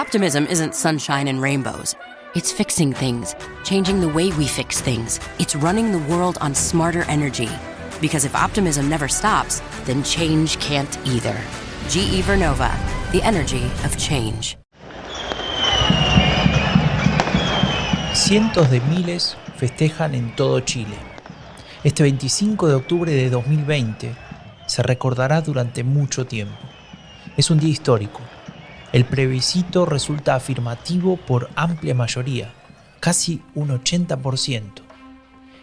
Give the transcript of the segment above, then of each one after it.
Optimism isn't sunshine and rainbows. It's fixing things, changing the way we fix things. It's running the world on smarter energy. Because if optimism never stops, then change can't either. GE Vernova, the energy of change. Cientos de miles festejan en todo Chile. Este 25 de octubre de 2020 se recordará durante mucho tiempo. Es un día histórico. El plebiscito resulta afirmativo por amplia mayoría, casi un 80%.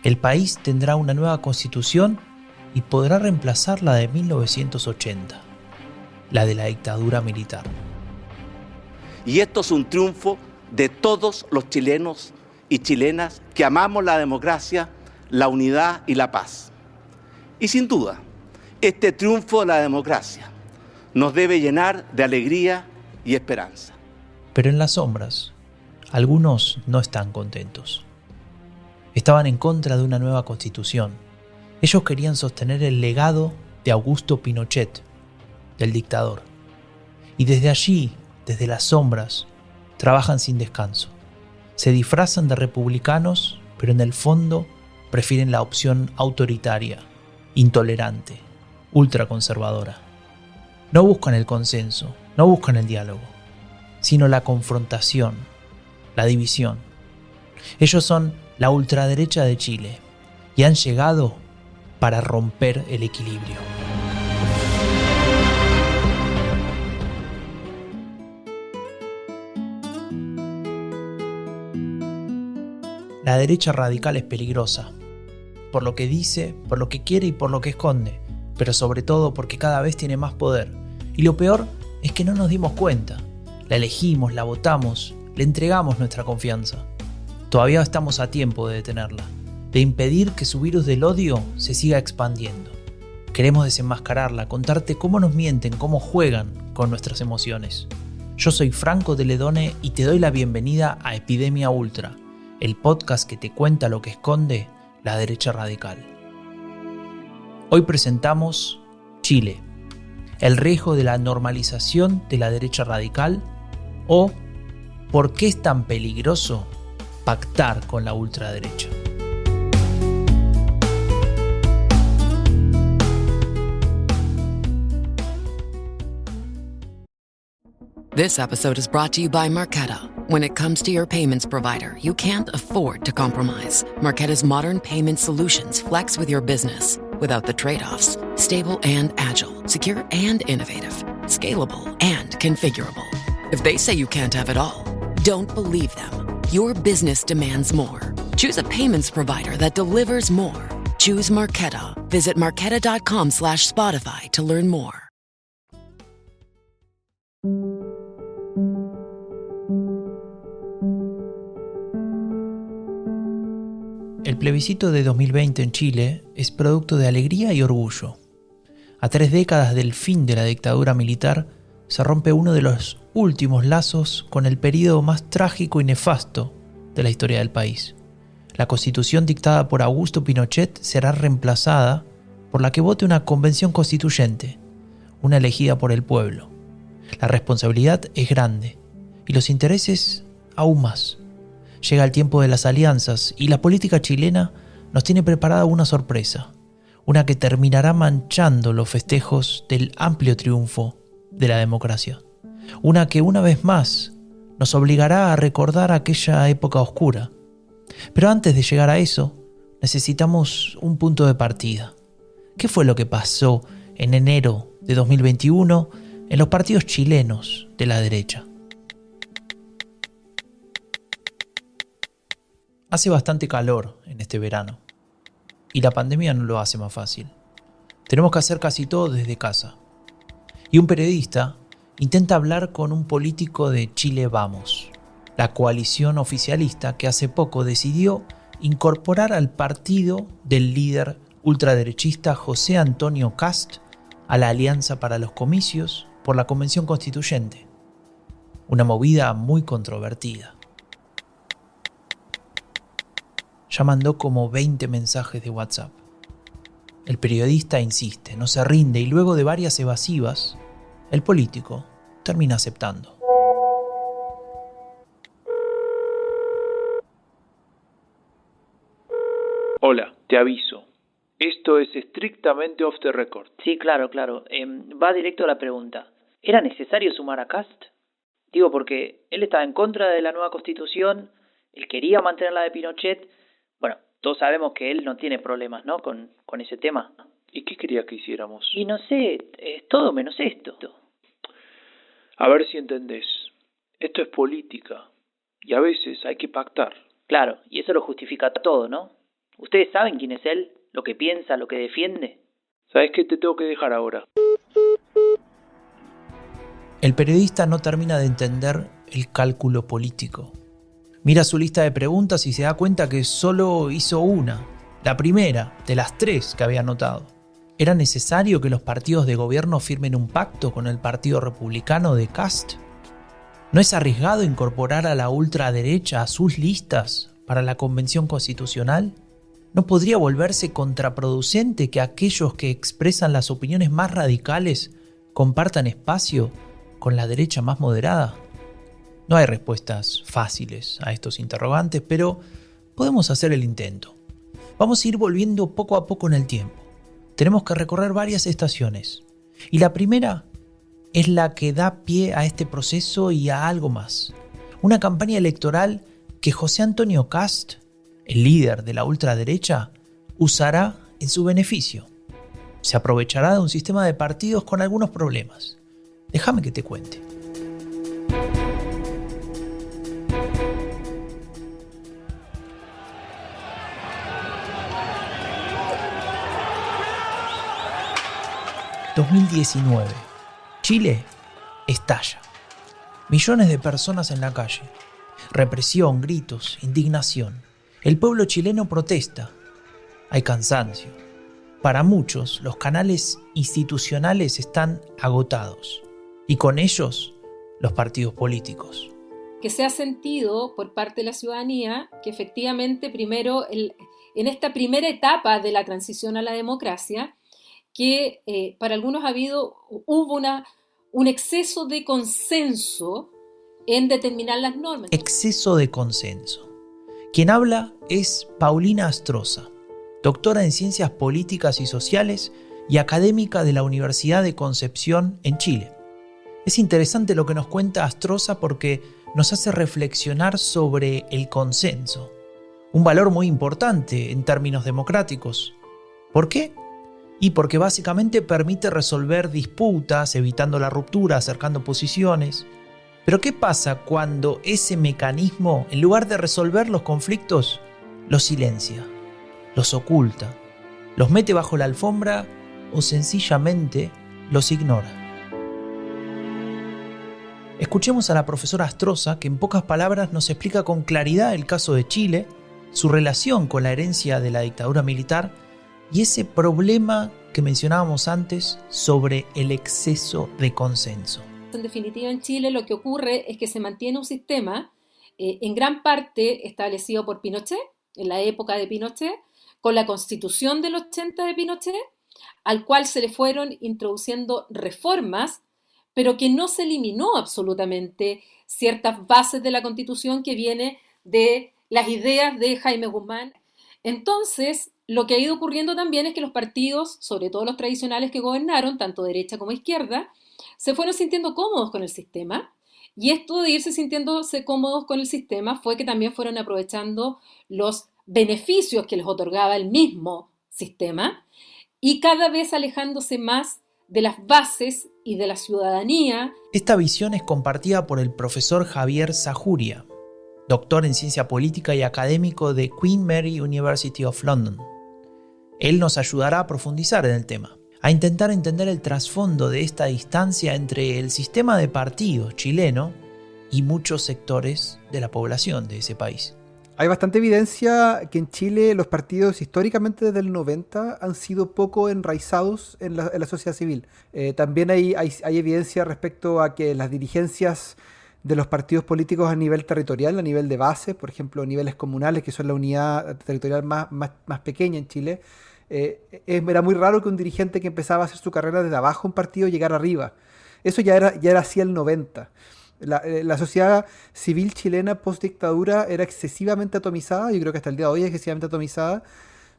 El país tendrá una nueva constitución y podrá reemplazar la de 1980, la de la dictadura militar. Y esto es un triunfo de todos los chilenos y chilenas que amamos la democracia, la unidad y la paz. Y sin duda, este triunfo de la democracia nos debe llenar de alegría y esperanza. Pero en las sombras, algunos no están contentos. Estaban en contra de una nueva constitución. Ellos querían sostener el legado de Augusto Pinochet, del dictador. Y desde allí, desde las sombras, trabajan sin descanso. Se disfrazan de republicanos, pero en el fondo prefieren la opción autoritaria, intolerante, ultraconservadora. No buscan el consenso, no buscan el diálogo, sino la confrontación, la división. Ellos son la ultraderecha de Chile y han llegado para romper el equilibrio. La derecha radical es peligrosa, por lo que dice, por lo que quiere y por lo que esconde, pero sobre todo porque cada vez tiene más poder. Y lo peor es que no nos dimos cuenta. La elegimos, la votamos, le entregamos nuestra confianza. Todavía estamos a tiempo de detenerla, de impedir que su virus del odio se siga expandiendo. Queremos desenmascararla, contarte cómo nos mienten, cómo juegan con nuestras emociones. Yo soy Franco de Ledone y te doy la bienvenida a Epidemia Ultra, el podcast que te cuenta lo que esconde la derecha radical. Hoy presentamos Chile, el riesgo de la normalización de la derecha radical o por qué es tan peligroso pactar con la ultraderecha. This episode is brought to you by Marqeta. When it comes to your payments provider, you can't afford to compromise. Marqeta's modern payment solutions flex with your business without the trade-offs. Stable and agile, secure and innovative, scalable and configurable. If they say you can't have it all, don't believe them. Your business demands more. Choose a payments provider that delivers more. Choose Marqeta. Visit marqeta.com/Spotify to learn more. El plebiscito de 2020 en Chile es producto de alegría y orgullo. A 3 décadas del fin de la dictadura militar, se rompe uno de los últimos lazos con el período más trágico y nefasto de la historia del país. La constitución dictada por Augusto Pinochet será reemplazada por la que vote una convención constituyente, una elegida por el pueblo. La responsabilidad es grande y los intereses aún más. Llega el tiempo de las alianzas y la política chilena nos tiene preparada una sorpresa, una que terminará manchando los festejos del amplio triunfo de la democracia, una que una vez más nos obligará a recordar aquella época oscura. Pero antes de llegar a eso, necesitamos un punto de partida. ¿Qué fue lo que pasó en enero de 2021 en los partidos chilenos de la derecha? Hace bastante calor en este verano y la pandemia no lo hace más fácil. Tenemos que hacer casi todo desde casa. Y un periodista intenta hablar con un político de Chile Vamos, la coalición oficialista que hace poco decidió incorporar al partido del líder ultraderechista José Antonio Kast a la Alianza para los Comicios por la Convención Constituyente. Una movida muy controvertida. Ya mandó como 20 mensajes de WhatsApp. El periodista insiste, no se rinde y luego de varias evasivas, el político termina aceptando. Te aviso, esto es estrictamente off the record. Sí, claro. Va directo a la pregunta. ¿Era necesario sumar a Kast? Digo, porque él estaba en contra de la nueva constitución, él quería mantener la de Pinochet. Bueno, todos sabemos que él no tiene problemas, ¿no? Con ese tema. ¿Y qué quería que hiciéramos? Y no sé, es todo menos esto. A ver si entendés. Esto es política. Y a veces hay que pactar. Claro, y eso lo justifica todo, ¿no? ¿Ustedes saben quién es él? ¿Lo que piensa, lo que defiende? ¿Sabes qué? Te tengo que dejar ahora. El periodista no termina de entender el cálculo político. Mira su lista de preguntas y se da cuenta que solo hizo una, la primera de las 3 que había anotado. ¿Era necesario que los partidos de gobierno firmen un pacto con el Partido Republicano de Kast? ¿No es arriesgado incorporar a la ultraderecha a sus listas para la Convención Constitucional? ¿No podría volverse contraproducente que aquellos que expresan las opiniones más radicales compartan espacio con la derecha más moderada? No hay respuestas fáciles a estos interrogantes, pero podemos hacer el intento. Vamos a ir volviendo poco a poco en el tiempo. Tenemos que recorrer varias estaciones. Y la primera es la que da pie a este proceso y a algo más. Una campaña electoral que José Antonio Kast, el líder de la ultraderecha, usará en su beneficio. Se aprovechará de un sistema de partidos con algunos problemas. Déjame que te cuente. ...2019... Chile estalla. Millones de personas en la calle. Represión, gritos, indignación. El pueblo chileno protesta. Hay cansancio. Para muchos, los canales institucionales están agotados. Y con ellos, los partidos políticos. Que se ha sentido por parte de la ciudadanía que efectivamente primero, en esta primera etapa de la transición a la democracia, que para algunos hubo un exceso de consenso en determinar las normas. Exceso de consenso. Quien habla es Paulina Astroza, doctora en Ciencias Políticas y Sociales y académica de la Universidad de Concepción en Chile. Es interesante lo que nos cuenta Astroza porque nos hace reflexionar sobre el consenso, un valor muy importante en términos democráticos. ¿Por qué? Y porque básicamente permite resolver disputas, evitando la ruptura, acercando posiciones. Pero ¿qué pasa cuando ese mecanismo, en lugar de resolver los conflictos, los silencia, los oculta, los mete bajo la alfombra o sencillamente los ignora? Escuchemos a la profesora Astroza, que en pocas palabras nos explica con claridad el caso de Chile, su relación con la herencia de la dictadura militar y ese problema que mencionábamos antes sobre el exceso de consenso. En definitiva, en Chile lo que ocurre es que se mantiene un sistema en gran parte establecido por Pinochet, en la época de Pinochet, con la Constitución del 80 de Pinochet, al cual se le fueron introduciendo reformas, pero que no se eliminó absolutamente ciertas bases de la Constitución que viene de las ideas de Jaime Guzmán. Entonces, lo que ha ido ocurriendo también es que los partidos, sobre todo los tradicionales que gobernaron, tanto derecha como izquierda, se fueron sintiendo cómodos con el sistema, y esto de irse sintiéndose cómodos con el sistema fue que también fueron aprovechando los beneficios que les otorgaba el mismo sistema y cada vez alejándose más de las bases y de la ciudadanía. Esta visión es compartida por el profesor Javier Zajuria, doctor en ciencia política y académico de Queen Mary University of London. Él nos ayudará a profundizar en el tema, a intentar entender el trasfondo de esta distancia entre el sistema de partidos chileno y muchos sectores de la población de ese país. Hay bastante evidencia que en Chile los partidos históricamente desde el 90 han sido poco enraizados en la sociedad civil. También hay evidencia respecto a que las dirigencias de los partidos políticos a nivel territorial, a nivel de base, por ejemplo, niveles comunales, que son la unidad territorial más pequeña en Chile, era muy raro que un dirigente que empezaba a hacer su carrera desde abajo un partido llegara arriba. Eso ya era así el 90. La sociedad civil chilena post-dictadura era excesivamente atomizada, yo creo que hasta el día de hoy es excesivamente atomizada,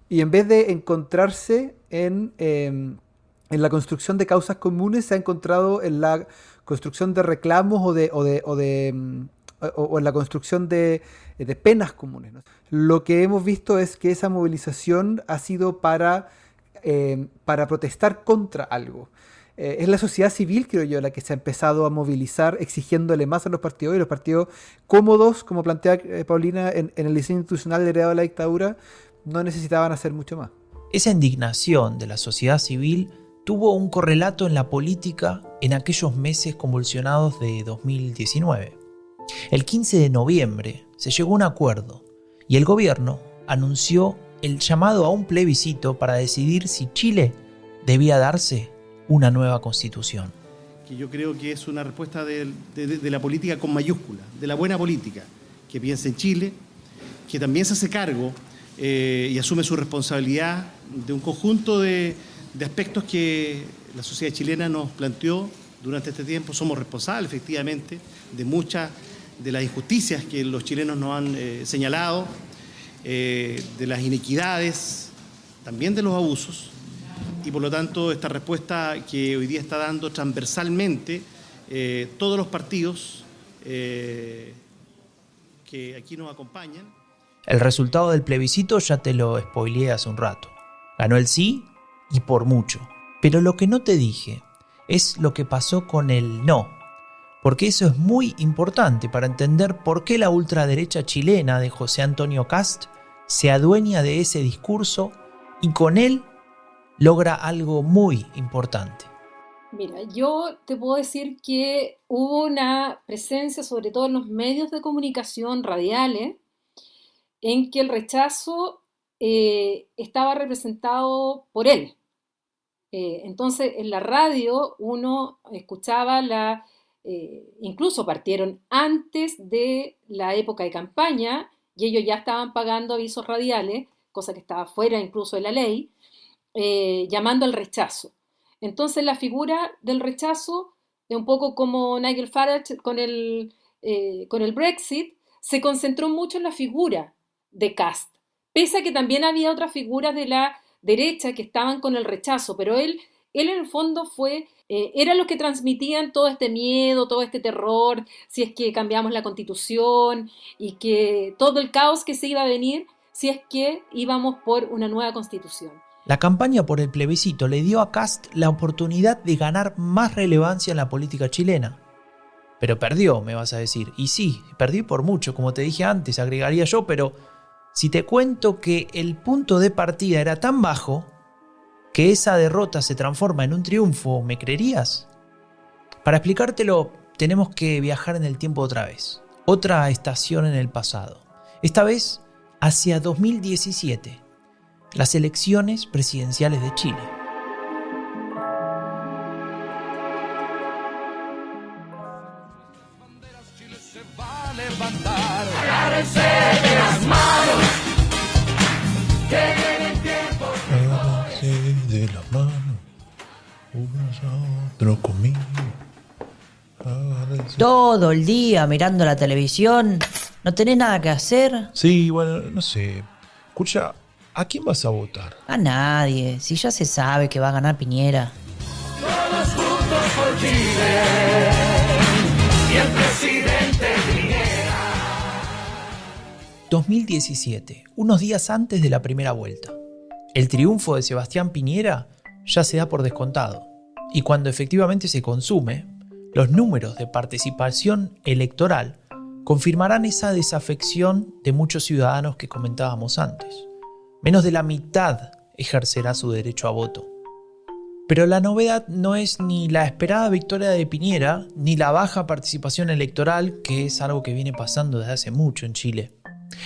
Y en vez de encontrarse en la construcción de causas comunes, se ha encontrado en la construcción de reclamos o en la construcción de penas comunes, ¿no? Lo que hemos visto es que esa movilización ha sido para protestar contra algo. Es la sociedad civil, creo yo, la que se ha empezado a movilizar exigiéndole más a los partidos, y los partidos cómodos, como plantea Paulina, en el diseño institucional heredado de la dictadura, no necesitaban hacer mucho más. Esa indignación de la sociedad civil tuvo un correlato en la política en aquellos meses convulsionados de 2019. El 15 de noviembre se llegó a un acuerdo y el gobierno anunció el llamado a un plebiscito para decidir si Chile debía darse una nueva constitución. Que yo creo que es una respuesta de la política con mayúscula, de la buena política, que piensa en Chile, que también se hace cargo y asume su responsabilidad de un conjunto de aspectos que la sociedad chilena nos planteó durante este tiempo. Somos responsables, efectivamente, de muchas de las injusticias que los chilenos nos han señalado, de las inequidades, también de los abusos. Y por lo tanto, esta respuesta que hoy día está dando transversalmente todos los partidos que aquí nos acompañan. El resultado del plebiscito ya te lo spoileé hace un rato. Ganó el sí y por mucho. Pero lo que no te dije es lo que pasó con el no. Porque eso es muy importante para entender por qué la ultraderecha chilena de José Antonio Kast se adueña de ese discurso y con él logra algo muy importante. Mira, yo te puedo decir que hubo una presencia, sobre todo en los medios de comunicación radiales, en que el rechazo estaba representado por él. Entonces, en la radio uno escuchaba incluso partieron antes de la época de campaña y ellos ya estaban pagando avisos radiales, cosa que estaba fuera incluso de la ley, llamando al rechazo. Entonces la figura del rechazo, un poco como Nigel Farage con el Brexit, se concentró mucho en la figura de Kast, pese a que también había otras figuras de la derecha que estaban con el rechazo, pero él en el fondo era los que transmitían todo este miedo, todo este terror, si es que cambiamos la Constitución y que todo el caos que se iba a venir si es que íbamos por una nueva Constitución. La campaña por el plebiscito le dio a Kast la oportunidad de ganar más relevancia en la política chilena. Pero perdió, me vas a decir. Y sí, perdí por mucho, como te dije antes, agregaría yo, pero si te cuento que el punto de partida era tan bajo que esa derrota se transforma en un triunfo, ¿me creerías? Para explicártelo, tenemos que viajar en el tiempo otra vez. Otra estación en el pasado. Esta vez hacia 2017. Las elecciones presidenciales de Chile. Agárrense de las manos, que viene el tiempo. Agárrense de las manos, unos a otros conmigo. Agárrense. Todo el día mirando la televisión, ¿no tenés nada que hacer? Sí, bueno, no sé. Escucha, ¿a quién vas a votar? A nadie, si ya se sabe que va a ganar Piñera. Todos juntos por Chile, y el presidente Piñera. 2017, unos días antes de la primera vuelta. El triunfo de Sebastián Piñera ya se da por descontado. Y cuando efectivamente se consume, los números de participación electoral confirmarán esa desafección de muchos ciudadanos que comentábamos antes. Menos de la mitad ejercerá su derecho a voto. Pero la novedad no es ni la esperada victoria de Piñera, ni la baja participación electoral, que es algo que viene pasando desde hace mucho en Chile.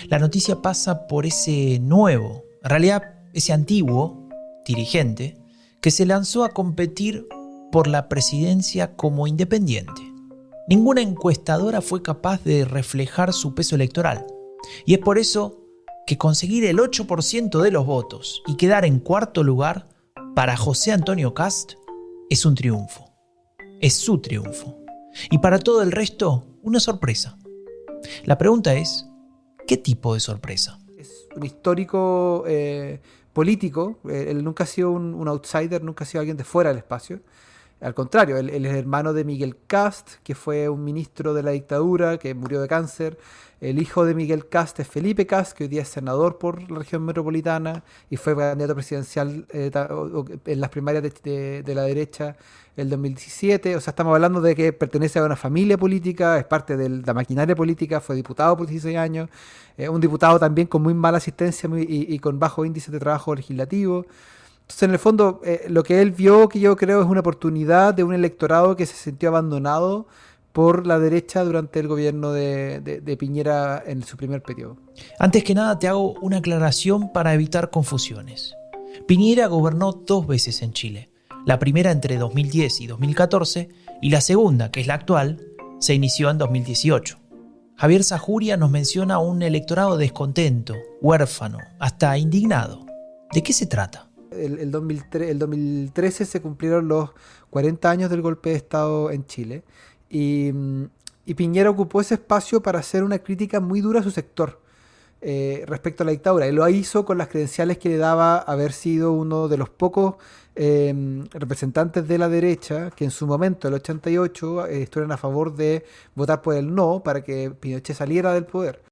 La noticia pasa por ese nuevo, en realidad ese antiguo dirigente, que se lanzó a competir por la presidencia como independiente. Ninguna encuestadora fue capaz de reflejar su peso electoral. Y es por eso que conseguir el 8% de los votos y quedar en cuarto lugar para José Antonio Kast es un triunfo. Es su triunfo. Y para todo el resto, una sorpresa. La pregunta es, ¿qué tipo de sorpresa? Es un histórico político. Él nunca ha sido un outsider, nunca ha sido alguien de fuera del espacio. Al contrario, él es hermano de Miguel Kast, que fue un ministro de la dictadura, que murió de cáncer. El hijo de Miguel Kast es Felipe Kast, que hoy día es senador por la región metropolitana y fue candidato presidencial en las primarias de la derecha el 2017. O sea, estamos hablando de que pertenece a una familia política, es parte de la maquinaria política, fue diputado por 16 años, un diputado también con muy mala asistencia y con bajo índice de trabajo legislativo. Entonces, en el fondo, lo que él vio, que yo creo es una oportunidad de un electorado que se sintió abandonado por la derecha durante el gobierno de Piñera en su primer periodo. Antes que nada, te hago una aclaración para evitar confusiones. Piñera gobernó 2 veces en Chile. La primera entre 2010 y 2014, y la segunda, que es la actual, se inició en 2018. Javier Zajuria nos menciona un electorado descontento, huérfano, hasta indignado. ¿De qué se trata? El 2013 se cumplieron los 40 años del golpe de Estado en Chile y Piñera ocupó ese espacio para hacer una crítica muy dura a su sector respecto a la dictadura. Él lo hizo con las credenciales que le daba haber sido uno de los pocos representantes de la derecha que en su momento, el 88, estuvieron a favor de votar por el no para que Pinochet saliera del poder.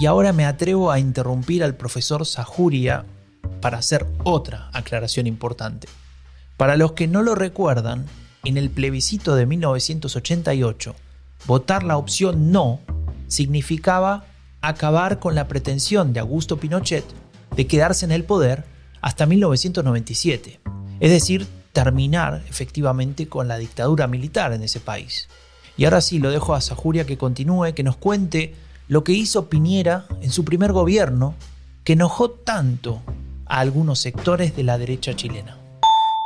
Y ahora me atrevo a interrumpir al profesor Zajuria para hacer otra aclaración importante. Para los que no lo recuerdan, en el plebiscito de 1988, votar la opción no significaba acabar con la pretensión de Augusto Pinochet de quedarse en el poder hasta 1997, es decir, terminar efectivamente con la dictadura militar en ese país. Y ahora sí, lo dejo a Zajuria que continúe, que nos cuente lo que hizo Piñera en su primer gobierno, que enojó tanto a algunos sectores de la derecha chilena.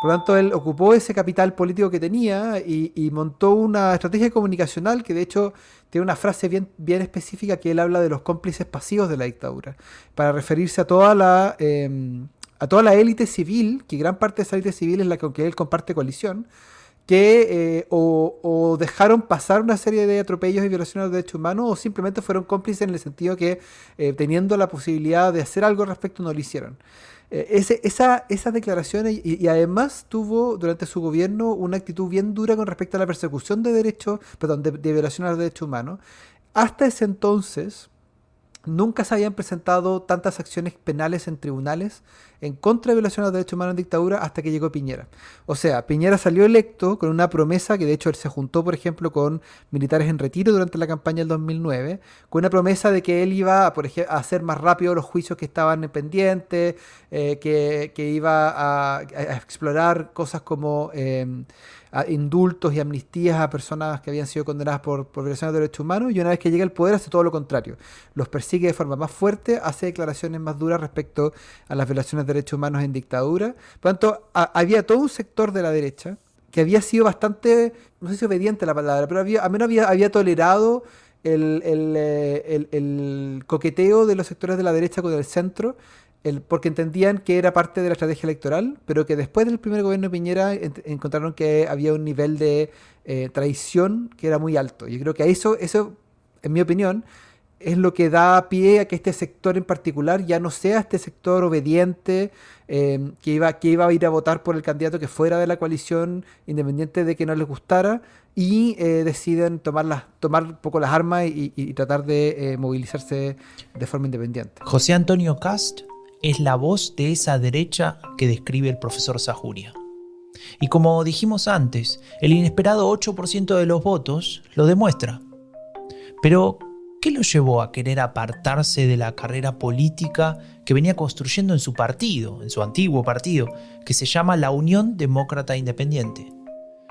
Por lo tanto, él ocupó ese capital político que tenía y montó una estrategia comunicacional que de hecho tiene una frase bien específica que él habla de los cómplices pasivos de la dictadura, para referirse a toda la élite civil, que gran parte de esa élite civil es la con que él comparte coalición, que o dejaron pasar una serie de atropellos y violaciones de los derechos humanos o simplemente fueron cómplices en el sentido que teniendo la posibilidad de hacer algo al respecto no lo hicieron. Esas declaraciones y además tuvo durante su gobierno una actitud bien dura con respecto a la persecución de violación a los derechos humanos. Hasta ese entonces nunca se habían presentado tantas acciones penales en tribunales en contra de violación a los derechos humanos en dictadura hasta que llegó Piñera. O sea, Piñera salió electo con una promesa que de hecho él se juntó, por ejemplo, con militares en retiro durante la campaña del 2009, con una promesa de que él iba a hacer más rápido los juicios que estaban pendientes, que iba a explorar cosas como indultos y amnistías a personas que habían sido condenadas por violaciones de derechos humanos, y una vez que llega al poder hace todo lo contrario. Los persigue de forma más fuerte, hace declaraciones más duras respecto a las violaciones de derechos humanos en dictadura. Por lo tanto, había todo un sector de la derecha que había sido bastante, no sé si obediente la palabra, pero al menos había tolerado el coqueteo de los sectores de la derecha con el centro, porque entendían que era parte de la estrategia electoral, pero que después del primer gobierno de Piñera encontraron que había un nivel de traición que era muy alto. Yo creo que eso, en mi opinión, es lo que da pie a que este sector en particular ya no sea este sector obediente que iba a ir a votar por el candidato que fuera de la coalición, independiente de que no les gustara, y deciden tomar un poco las armas y tratar de movilizarse de forma independiente. José Antonio Kast es la voz de esa derecha que describe el profesor Zajuria. Y como dijimos antes, el inesperado 8% de los votos lo demuestra. Pero, ¿qué lo llevó a querer apartarse de la carrera política que venía construyendo en su partido, en su antiguo partido, que se llama la Unión Demócrata Independiente?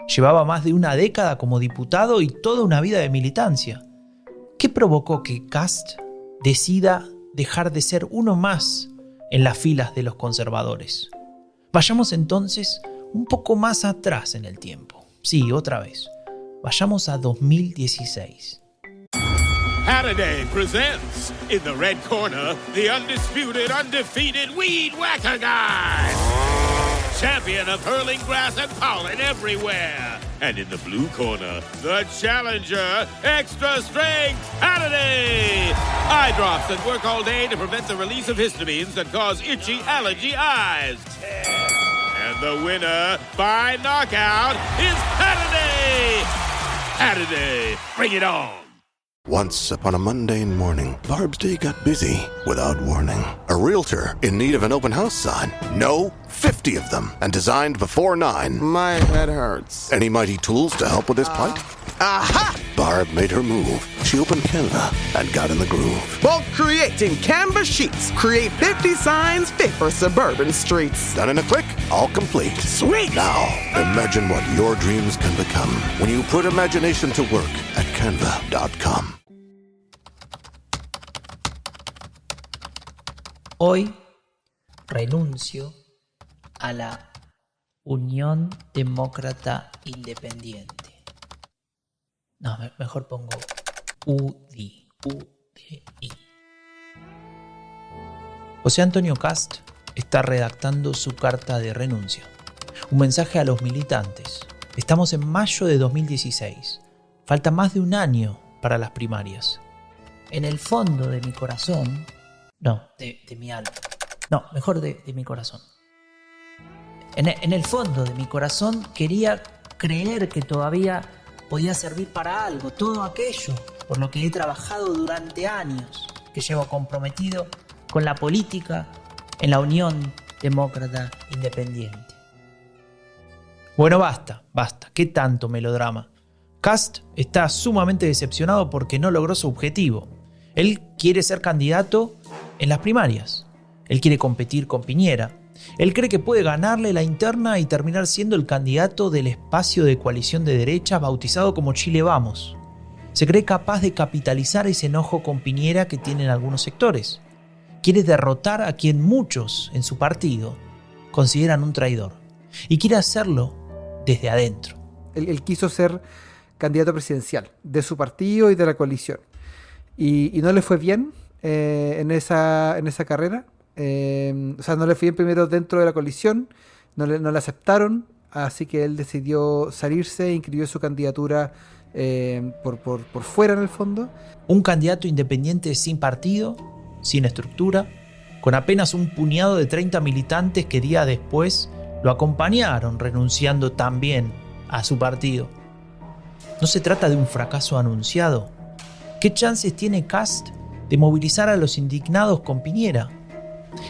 Llevaba más de una década como diputado y toda una vida de militancia. ¿Qué provocó que Kast decida dejar de ser uno más en las filas de los conservadores? Vayamos entonces un poco más atrás en el tiempo. Sí, otra vez. Vayamos a 2016. Halliday presents, in the red corner, the undisputed, undefeated Weed Whacker Guy. Champion of hurling grass and pollen everywhere. And in the blue corner, the challenger, extra strength Halliday. eye drops that work all day to prevent the release of histamines that cause itchy allergy eyes. And the winner by knockout is Pataday! Pataday, bring it on! Once upon a mundane morning, Barb's day got busy without warning. A realtor in need of an open house sign. No, 50 of them, and designed before 9. My head hurts. Any mighty tools to help with this plight? Aha! Barb made her move. She opened Canva and got in the groove. Bulk creating Canva sheets. Create 50 signs fit for suburban streets. Done in a click, all complete. Sweet! Now, imagine what your dreams can become when you put imagination to work at canva.com. Hoy renuncio a la Unión Demócrata Independiente. No, mejor pongo UDI. José Antonio Kast está redactando su carta de renuncia. Un mensaje a los militantes. Estamos en mayo de 2016. Falta más de un año para las primarias. En el fondo de mi corazón... No, de mi alma. No, mejor de mi corazón. En el fondo de mi corazón quería creer que todavía podía servir para algo, todo aquello por lo que he trabajado durante años, que llevo comprometido con la política en la Unión Demócrata Independiente. Bueno, basta. ¿Qué tanto melodrama? Kast está sumamente decepcionado porque no logró su objetivo. Él quiere ser candidato en las primarias. Él quiere competir con Piñera. Él cree que puede ganarle la interna y terminar siendo el candidato del espacio de coalición de derecha bautizado como Chile Vamos. Se cree capaz de capitalizar ese enojo con Piñera que tienen algunos sectores. Quiere derrotar a quien muchos en su partido consideran un traidor. Y quiere hacerlo desde adentro. Él quiso ser candidato presidencial de su partido y de la coalición. Y no le fue bien en esa carrera. O sea, no le fue bien primero dentro de la coalición, no le aceptaron, así que él decidió salirse e inscribió su candidatura por fuera en el fondo. Un candidato independiente sin partido, sin estructura, con apenas un puñado de 30 militantes que días después lo acompañaron renunciando también a su partido. ¿No se trata de un fracaso anunciado? ¿Qué chances tiene Kast de movilizar a los indignados con Piñera?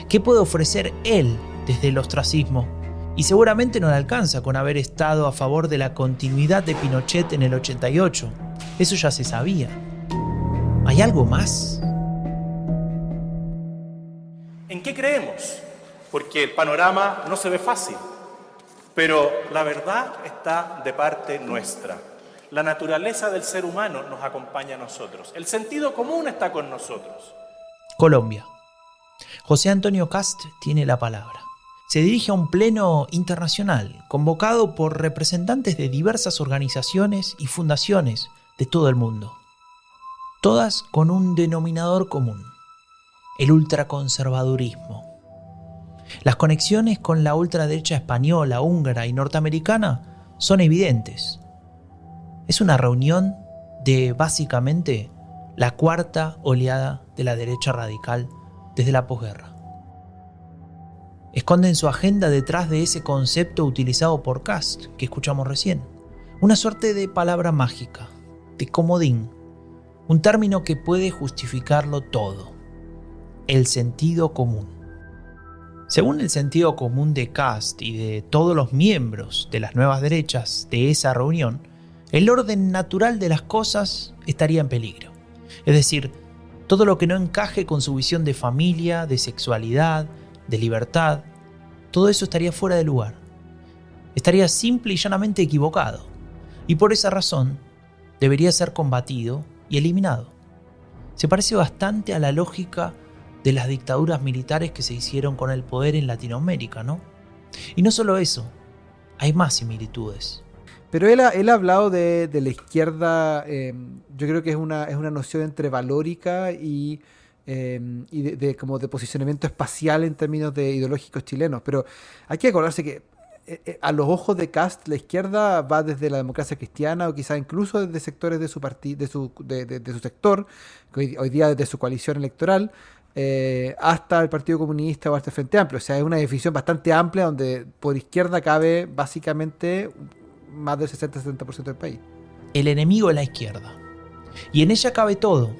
¿Qué puede ofrecer él desde el ostracismo? Y seguramente no le alcanza con haber estado a favor de la continuidad de Pinochet en el 88. Eso ya se sabía. ¿Hay algo más? ¿En qué creemos? Porque el panorama no se ve fácil, pero la verdad está de parte nuestra. La naturaleza del ser humano nos acompaña a nosotros. El sentido común está con nosotros. Colombia. José Antonio Kast tiene la palabra. Se dirige a un pleno internacional convocado por representantes de diversas organizaciones y fundaciones de todo el mundo. Todas con un denominador común: el ultraconservadurismo. Las conexiones con la ultraderecha española, húngara y norteamericana son evidentes. Es una reunión de, básicamente, la cuarta oleada de la derecha radical desde la posguerra. Esconden su agenda detrás de ese concepto utilizado por Kast, que escuchamos recién. Una suerte de palabra mágica, de comodín, un término que puede justificarlo todo: el sentido común. Según el sentido común de Kast y de todos los miembros de las nuevas derechas de esa reunión, el orden natural de las cosas estaría en peligro. Es decir, todo lo que no encaje con su visión de familia, de sexualidad, de libertad, todo eso estaría fuera de lugar. Estaría simple y llanamente equivocado. Y por esa razón, debería ser combatido y eliminado. Se parece bastante a la lógica de las dictaduras militares que se hicieron con el poder en Latinoamérica, ¿no? Y no solo eso, hay más similitudes. Pero él ha hablado de la izquierda, yo creo que es una noción entre valórica y como de posicionamiento espacial en términos de ideológicos chilenos. Pero hay que acordarse que a los ojos de Kast, la izquierda va desde la democracia cristiana o quizás incluso desde sectores de su de su sector, que hoy día desde su coalición electoral, hasta el Partido Comunista o hasta el Frente Amplio. O sea, es una definición bastante amplia donde por izquierda cabe básicamente más del 60-70% del país. El enemigo es la izquierda. Y en ella cabe todo.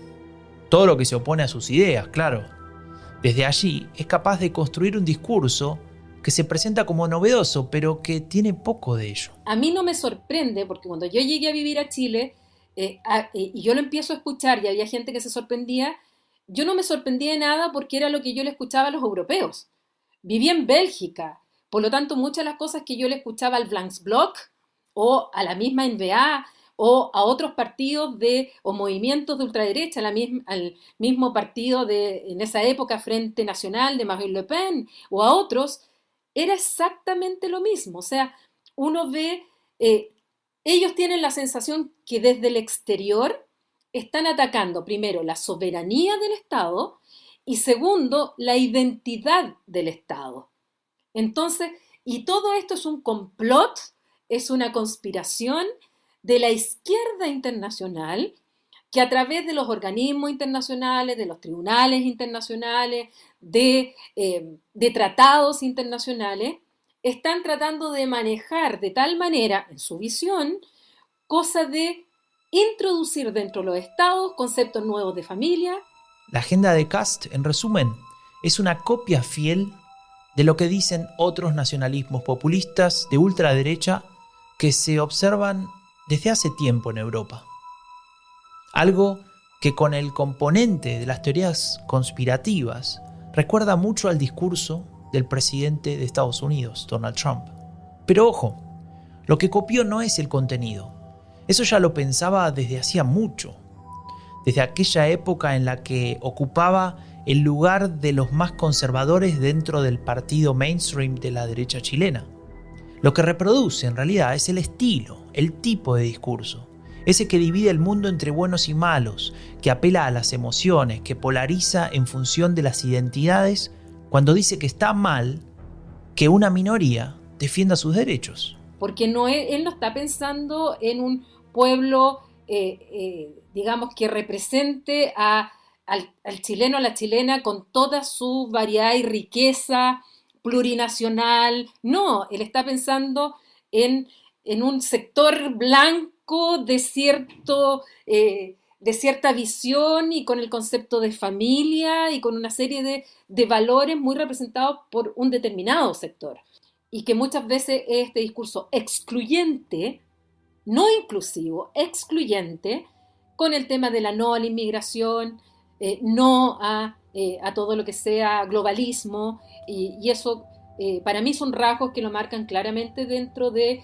Todo lo que se opone a sus ideas, claro. Desde allí es capaz de construir un discurso que se presenta como novedoso, pero que tiene poco de ello. A mí no me sorprende, porque cuando yo llegué a vivir a Chile, y yo lo empiezo a escuchar y había gente que se sorprendía, yo no me sorprendía de nada porque era lo que yo le escuchaba a los europeos. Viví en Bélgica, por lo tanto muchas de las cosas que yo le escuchaba al Vlaams Blok o a la misma N-VA o a otros partidos o movimientos de ultraderecha, al mismo partido en esa época Frente Nacional de Marine Le Pen o a otros, era exactamente lo mismo. O sea, uno ve, ellos tienen la sensación que desde el exterior están atacando primero la soberanía del Estado y segundo, la identidad del Estado. Entonces, y todo esto es un complot, es una conspiración de la izquierda internacional que a través de los organismos internacionales, de los tribunales internacionales, de tratados internacionales, están tratando de manejar de tal manera, en su visión, cosa de introducir dentro de los estados conceptos nuevos de familia. La agenda de Kast, en resumen, es una copia fiel de lo que dicen otros nacionalismos populistas de ultraderecha que se observan desde hace tiempo en Europa. Algo que con el componente de las teorías conspirativas recuerda mucho al discurso del presidente de Estados Unidos, Donald Trump. Pero ojo, lo que copió no es el contenido. Eso ya lo pensaba desde hacía mucho, desde aquella época en la que ocupaba el lugar de los más conservadores dentro del partido mainstream de la derecha chilena. Lo que reproduce en realidad es el estilo, el tipo de discurso, ese que divide el mundo entre buenos y malos, que apela a las emociones, que polariza en función de las identidades cuando dice que está mal que una minoría defienda sus derechos. Porque él no está pensando en un pueblo, digamos, que represente al chileno, a la chilena con toda su variedad y riqueza plurinacional. No, él está pensando en un sector blanco de cierta visión y con el concepto de familia y con una serie de valores muy representados por un determinado sector. Y que muchas veces es este discurso excluyente, no inclusivo, excluyente, con el tema de la no a la inmigración, no a todo lo que sea globalismo, y eso para mí son rasgos que lo marcan claramente dentro de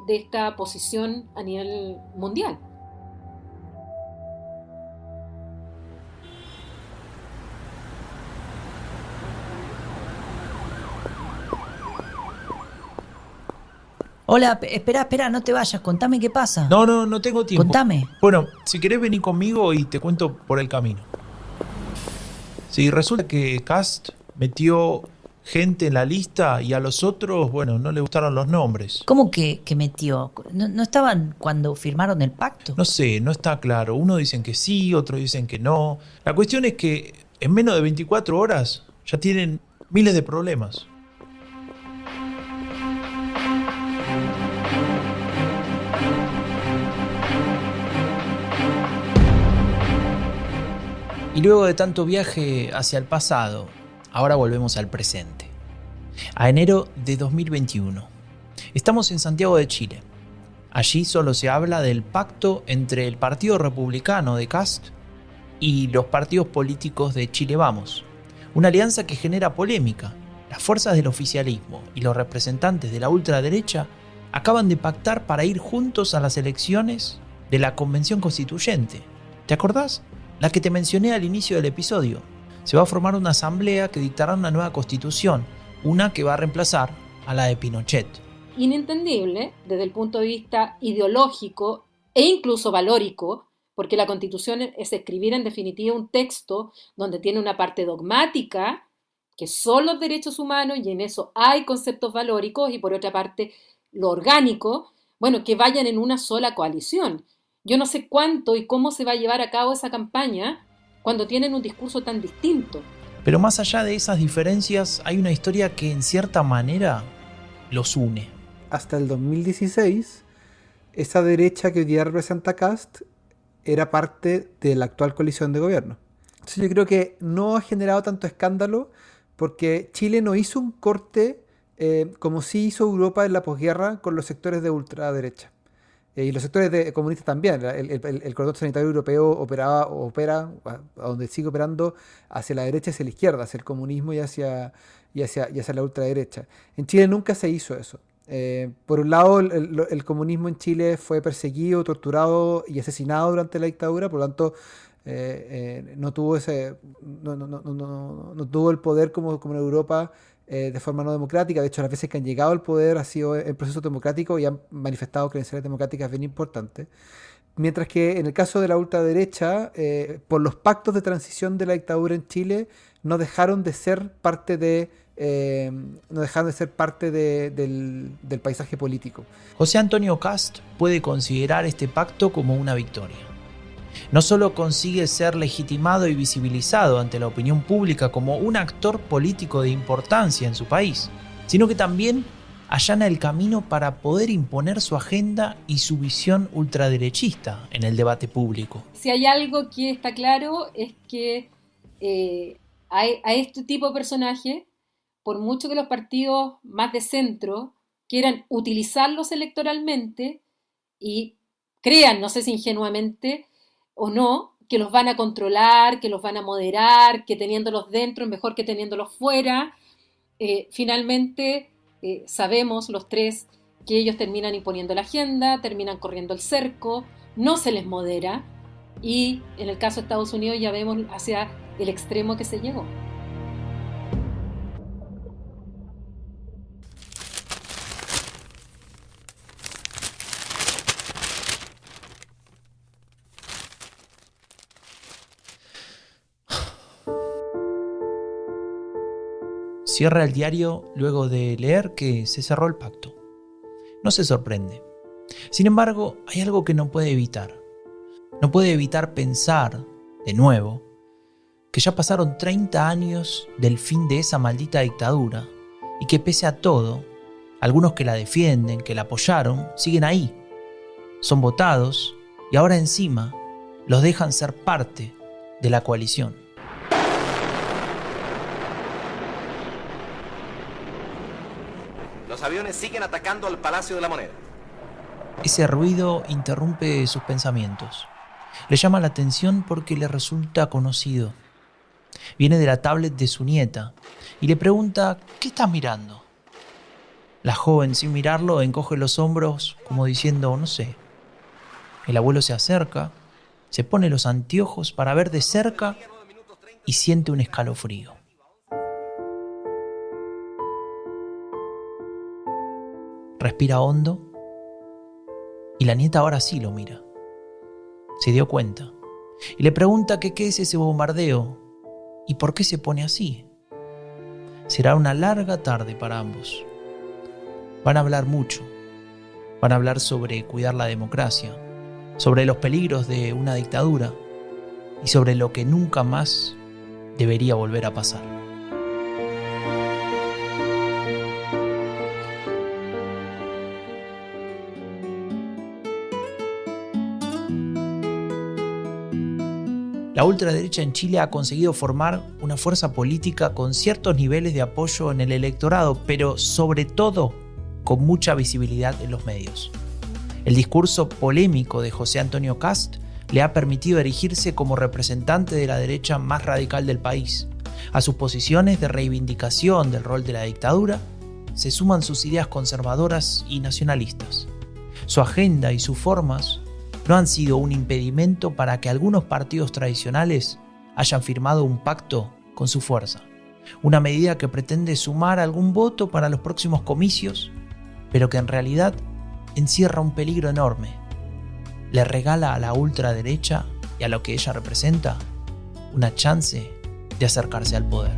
esta posición a nivel mundial. Hola, espera, no te vayas, contame qué pasa. No tengo tiempo. Contame. Bueno, si querés venir conmigo y te cuento por el camino. Sí, resulta que Kast metió gente en la lista y a los otros, bueno, no le gustaron los nombres. ¿Cómo que metió? ¿No estaban cuando firmaron el pacto? No sé, no está claro. Unos dicen que sí, otros dicen que no. La cuestión es que en menos de 24 horas ya tienen miles de problemas. Y luego de tanto viaje hacia el pasado, ahora volvemos al presente. A enero de 2021. Estamos en Santiago de Chile. Allí solo se habla del pacto entre el Partido Republicano de Kast y los partidos políticos de Chile Vamos. Una alianza que genera polémica. Las fuerzas del oficialismo y los representantes de la ultraderecha acaban de pactar para ir juntos a las elecciones de la Convención Constituyente. ¿Te acordás? La que te mencioné al inicio del episodio. Se va a formar una asamblea que dictará una nueva constitución, una que va a reemplazar a la de Pinochet. Inentendible desde el punto de vista ideológico e incluso valórico, porque la Constitución es escribir en definitiva un texto donde tiene una parte dogmática que son los derechos humanos, y en eso hay conceptos valóricos, y por otra parte, lo orgánico, bueno, que vayan en una sola coalición. Yo no sé cuánto y cómo se va a llevar a cabo esa campaña cuando tienen un discurso tan distinto. Pero más allá de esas diferencias, hay una historia que en cierta manera los une. Hasta el 2016, esa derecha que hoy día representa Kast era parte de la actual coalición de gobierno. Entonces yo creo que no ha generado tanto escándalo porque Chile no hizo un corte como sí hizo Europa en la posguerra con los sectores de ultraderecha. Y los sectores comunistas también. El cordón sanitario europeo opera, a donde sigue operando, hacia la derecha y hacia la izquierda, hacia el comunismo y hacia la ultraderecha. En Chile nunca se hizo eso. Por un lado, el comunismo en Chile fue perseguido, torturado y asesinado durante la dictadura, por lo tanto no tuvo el poder como en Europa de forma no democrática. De hecho, las veces que han llegado al poder ha sido en procesos democráticos y han manifestado credenciales democráticas bien importantes. Mientras que en el caso de la ultraderecha, por los pactos de transición de la dictadura en Chile, no dejaron de ser parte del paisaje político. José Antonio Kast puede considerar este pacto como una victoria. No solo consigue ser legitimado y visibilizado ante la opinión pública como un actor político de importancia en su país, sino que también allana el camino para poder imponer su agenda y su visión ultraderechista en el debate público. Si hay algo que está claro es que a este tipo de personajes, por mucho que los partidos más de centro quieran utilizarlos electoralmente y crean, no sé si ingenuamente o no, que los van a controlar, que los van a moderar, que teniéndolos dentro es mejor que teniéndolos fuera, finalmente sabemos los tres que ellos terminan imponiendo la agenda, terminan corriendo el cerco, no se les modera, y en el caso de Estados Unidos ya vemos hacia el extremo que se llegó. Cierra el diario luego de leer que se cerró el pacto. No se sorprende. Sin embargo, hay algo que no puede evitar. No puede evitar pensar, de nuevo, que ya pasaron 30 años del fin de esa maldita dictadura y que pese a todo, algunos que la defienden, que la apoyaron, siguen ahí. Son votados y ahora encima los dejan ser parte de la coalición. Los aviones siguen atacando al Palacio de la Moneda. Ese ruido interrumpe sus pensamientos. Le llama la atención porque le resulta conocido. Viene de la tablet de su nieta y le pregunta: ¿qué estás mirando? La joven, sin mirarlo, encoge los hombros como diciendo: no sé. El abuelo se acerca, se pone los anteojos para ver de cerca y siente un escalofrío. Respira hondo y la nieta ahora sí lo mira. Se dio cuenta y le pregunta que qué es ese bombardeo y por qué se pone así. Será una larga tarde para ambos. Van a hablar mucho. Van a hablar sobre cuidar la democracia, sobre los peligros de una dictadura y sobre lo que nunca más debería volver a pasar. La ultraderecha en Chile ha conseguido formar una fuerza política con ciertos niveles de apoyo en el electorado, pero sobre todo con mucha visibilidad en los medios. El discurso polémico de José Antonio Kast le ha permitido erigirse como representante de la derecha más radical del país. A sus posiciones de reivindicación del rol de la dictadura se suman sus ideas conservadoras y nacionalistas. Su agenda y sus formas no han sido un impedimento para que algunos partidos tradicionales hayan firmado un pacto con su fuerza. Una medida que pretende sumar algún voto para los próximos comicios, pero que en realidad encierra un peligro enorme. Le regala a la ultraderecha y a lo que ella representa una chance de acercarse al poder.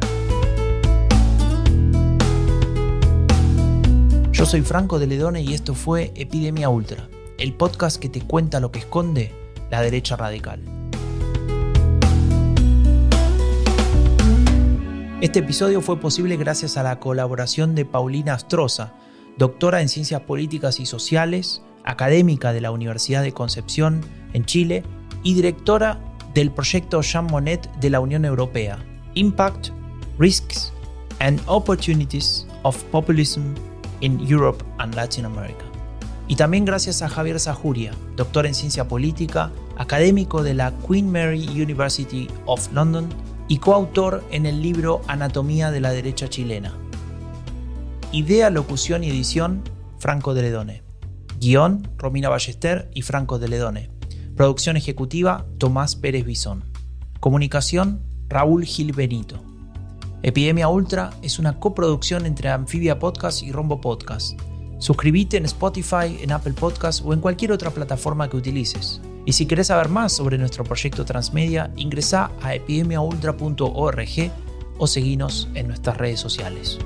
Yo soy Franco de Ledone y esto fue Epidemia Ultra, el podcast que te cuenta lo que esconde la derecha radical. Este episodio fue posible gracias a la colaboración de Paulina Astroza, doctora en Ciencias Políticas y Sociales, académica de la Universidad de Concepción en Chile y directora del proyecto Jean Monnet de la Unión Europea, Impact, Risks and Opportunities of Populism in Europe and Latin America. Y también gracias a Javier Zajuria, doctor en Ciencia Política, académico de la Queen Mary University of London y coautor en el libro Anatomía de la Derecha Chilena. Idea, locución y edición, Franco de Ledone. Guión, Romina Ballester y Franco de Ledone. Producción ejecutiva, Tomás Pérez Bisón. Comunicación, Raúl Gil Benito. Epidemia Ultra es una coproducción entre Amphibia Podcast y Rombo Podcast. Suscríbete en Spotify, en Apple Podcasts o en cualquier otra plataforma que utilices. Y si querés saber más sobre nuestro proyecto Transmedia, ingresá a epidemiaultra.org o seguinos en nuestras redes sociales.